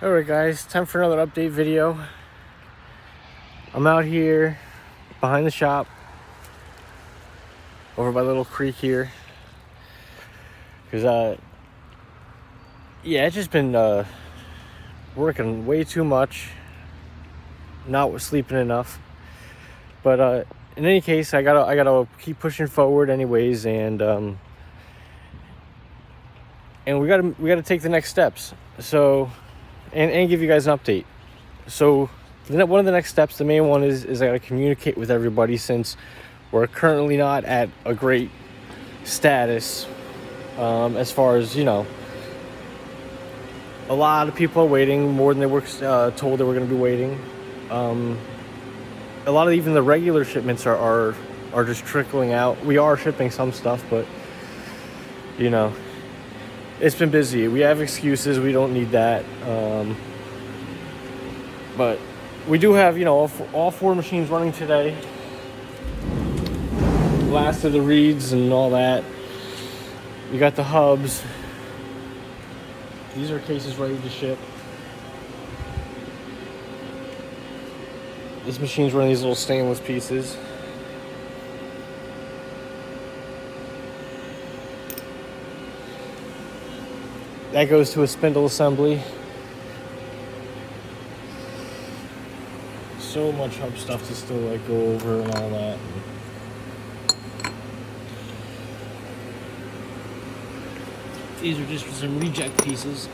Alright guys, time for another update video. I'm out here behind the shop over by Little Creek here because yeah, it's just been working way too much, not sleeping enough, but in any case I gotta keep pushing forward anyways, and we gotta take the next steps, so and give you guys an update. So one of the next steps, the main one, is I gotta communicate with everybody, since we're currently not at a great status as far as, you know, a lot of people are waiting more than they were told they were going to be waiting. A lot of even the regular shipments are just trickling out. We are shipping some stuff, but you know, it's been busy. We have excuses. We don't need that. But we do have, you know, all four machines running today. Last of the reeds and all that. You got the hubs. These are cases ready to ship. This machine's running these little stainless pieces. That goes to a spindle assembly. So much hub stuff to still like go over and all that. These are just some reject pieces.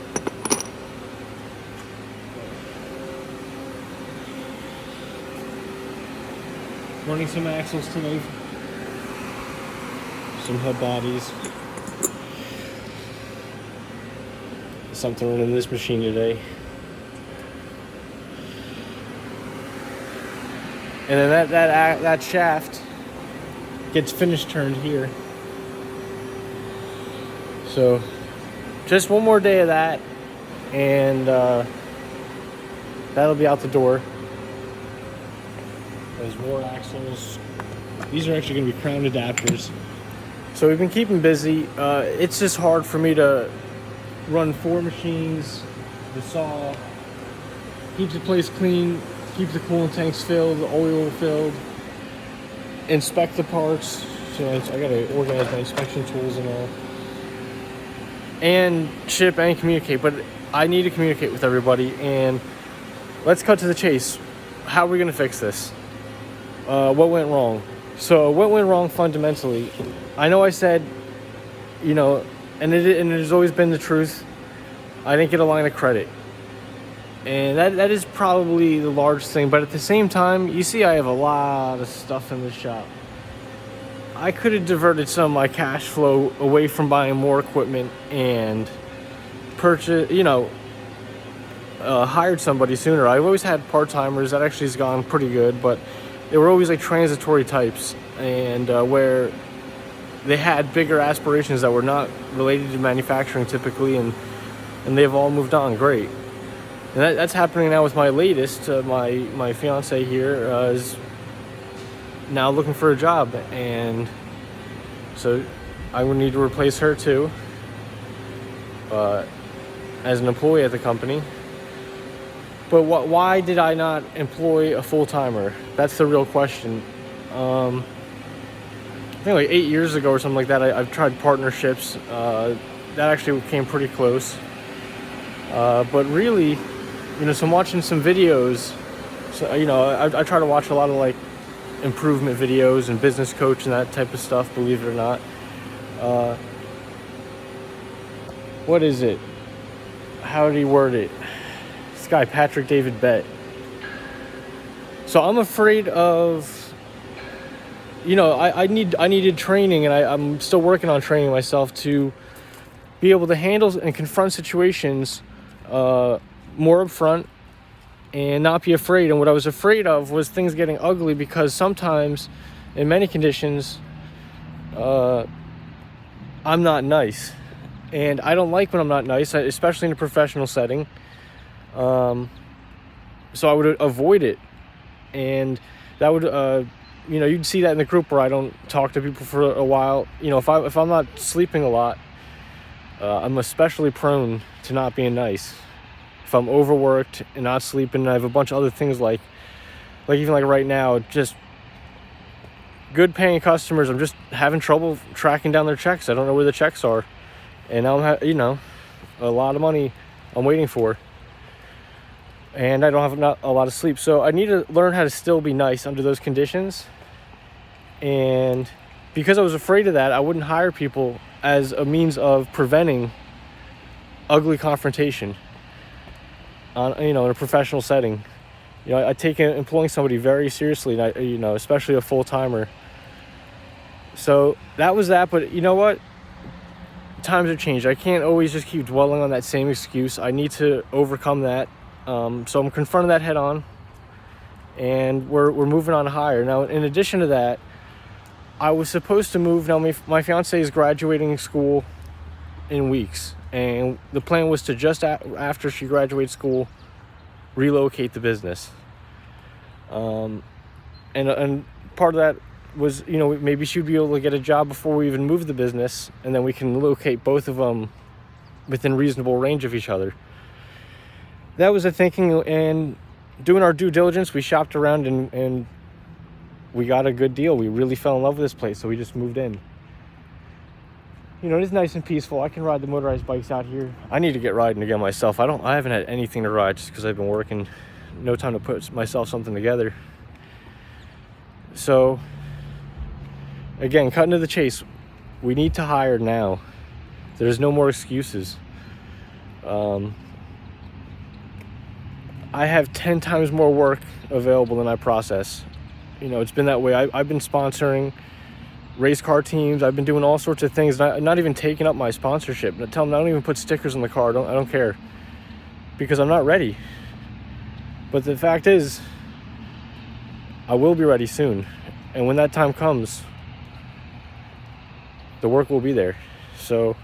Running some axles today. Some hub bodies. Something running this machine today. And then that shaft gets finished turned here. So just one more day of that, and that'll be out the door. There's more axles. These are actually going to be crown adapters. So we've been keeping busy. It's just hard for me to run four machines, the saw, keep the place clean, keep the coolant tanks filled, the oil filled, inspect the parts. So I gotta organize my inspection tools and all, and ship and communicate. But I need to communicate with everybody, and let's cut to the chase. How are we gonna fix this? What went wrong? So what went wrong fundamentally? I know I said, you know, and it has always been the truth, I didn't get a line of credit. And that is probably the largest thing. But at the same time, you see I have a lot of stuff in the shop. I could have diverted some of my cash flow away from buying more equipment and purchase, you know, hired somebody sooner. I've always had part-timers. That actually has gone pretty good, but they were always like transitory types, and where they had bigger aspirations that were not related to manufacturing typically, and they've all moved on. Great. And that's happening now with my latest. My fiance here is now looking for a job, and so I would need to replace her too as an employee at the company. But why did I not employ a full-timer? That's the real question. I think like 8 years ago or something like that, I've tried partnerships. That actually came pretty close. But really, you know, so I'm watching some videos. So, you know, I try to watch a lot of like improvement videos and business coach and that type of stuff, believe it or not. What is it? How did he word it? This guy, Patrick David Bett. So I'm afraid of, you know, I needed training, and I'm still working on training myself to be able to handle and confront situations more upfront and not be afraid. And what I was afraid of was things getting ugly, because sometimes, in many conditions, I'm not nice, and I don't like when I'm not nice, especially in a professional setting. So I would avoid it, and that would, you know, you'd see that in the group where I don't talk to people for a while. You know, if I'm not sleeping a lot, I'm especially prone to not being nice. if I'm overworked and not sleeping, and I have a bunch of other things like even like right now, just good paying customers, I'm just having trouble tracking down their checks. I don't know where the checks are, and I'm a lot of money I'm waiting for, and I don't have not a lot of sleep. So I need to learn how to still be nice under those conditions. And because I was afraid of that, I wouldn't hire people as a means of preventing ugly confrontation in a professional setting. I take employing somebody very seriously, and especially a full-timer. So that was that. But you know what? Times have changed. I can't always just keep dwelling on that same excuse. I need to overcome that. So I'm confronting that head on, and we're moving on higher. Now, in addition to that, I was supposed to move. Now, my fiance is graduating school in weeks, and the plan was to just after she graduates school, relocate the business. And part of that was, maybe she'd be able to get a job before we even move the business, and then we can locate both of them within reasonable range of each other. That was the thinking, and doing our due diligence, we shopped around and we got a good deal. We really fell in love with this place, so we just moved in. It is nice and peaceful. I can ride the motorized bikes out here. I need to get riding again myself. I haven't had anything to ride just because I've been working. No time to put myself something together. So, again, cutting to the chase, we need to hire now. There's no more excuses. I have 10 times more work available than I process. It's been that way. I've been sponsoring race car teams. I've been doing all sorts of things, not even taking up my sponsorship. Tell them I don't even put stickers on the car. I don't care, because I'm not ready. But the fact is, I will be ready soon. And when that time comes, the work will be there. So,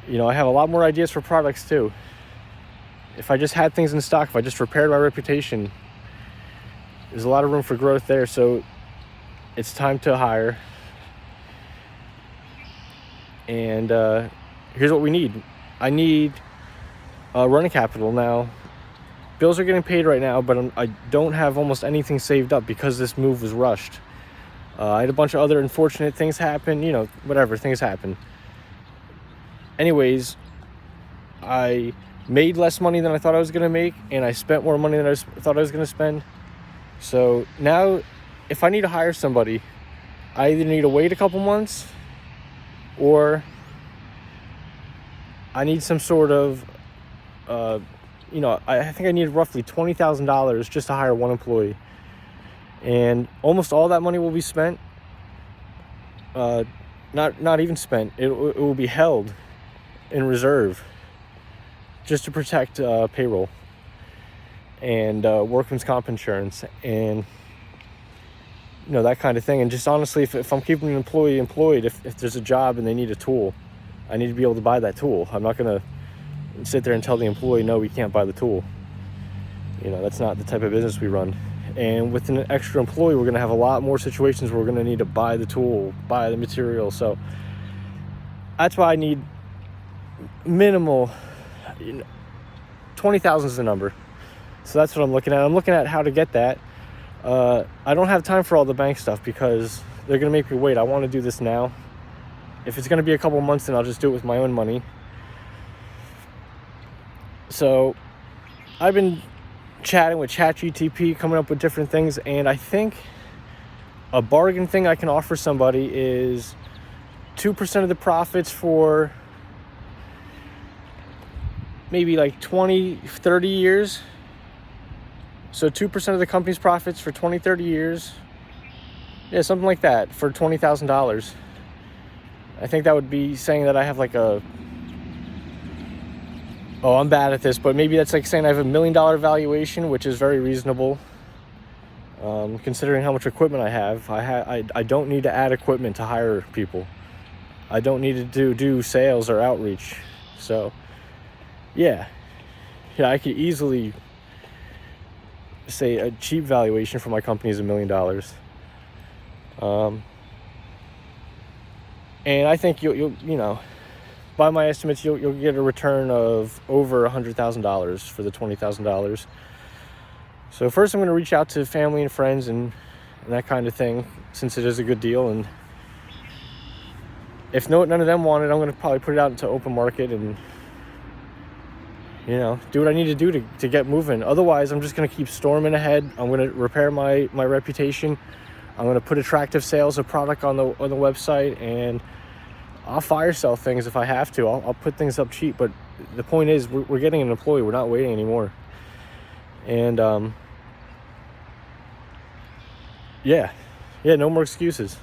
I have a lot more ideas for products too. If I just had things in stock, if I just repaired my reputation, there's a lot of room for growth there. So it's time to hire. And here's what we need. I need running capital now. Bills are getting paid right now, but I don't have almost anything saved up because this move was rushed. I had a bunch of other unfortunate things happen, whatever, things happen. Anyways, I made less money than I thought I was going to make, and I spent more money than I thought I was going to spend. So now, if I need to hire somebody, I either need to wait a couple months, or I need some sort of, I think I need roughly $20,000 just to hire one employee. And almost all that money will be spent, not even spent, it will be held in reserve just to protect payroll and workman's comp insurance and that kind of thing. And just honestly, if I'm keeping an employee employed, if there's a job and they need a tool, I need to be able to buy that tool. I'm not going to sit there and tell the employee, no, we can't buy the tool. That's not the type of business we run. And with an extra employee, we're going to have a lot more situations where we're going to need to buy the tool, buy the material. So that's why I need minimal, 20,000 is the number. So that's what I'm looking at. I'm looking at how to get that. I don't have time for all the bank stuff because they're going to make me wait. I want to do this now. If it's going to be a couple months, then I'll just do it with my own money. So I've been chatting with ChatGTP, coming up with different things, and I think a bargain thing I can offer somebody is 2% of the profits for maybe like 20, 30 years. So 2% of the company's profits for 20, 30 years. Yeah, something like that for $20,000. I think that would be saying that I have like I'm bad at this, but maybe that's like saying I have $1 million valuation, which is very reasonable. Considering how much equipment I have, I don't need to add equipment to hire people. I don't need to do sales or outreach. So, yeah, I could easily say a cheap valuation for my company is $1 million. And I think you'll by my estimates, you'll get a return of over $100,000 for the $20,000. So first, I'm going to reach out to family and friends and that kind of thing, since it is a good deal. And if none of them want it, I'm going to probably put it out into open market and, you know, do what I need to do to get moving. Otherwise, I'm just going to keep storming ahead. I'm going to repair my reputation. I'm going to put attractive sales of product on the website, and I'll fire sell things if I have to. I'll put things up cheap. But the point is, we're getting an employee. We're not waiting anymore. And yeah, no more excuses.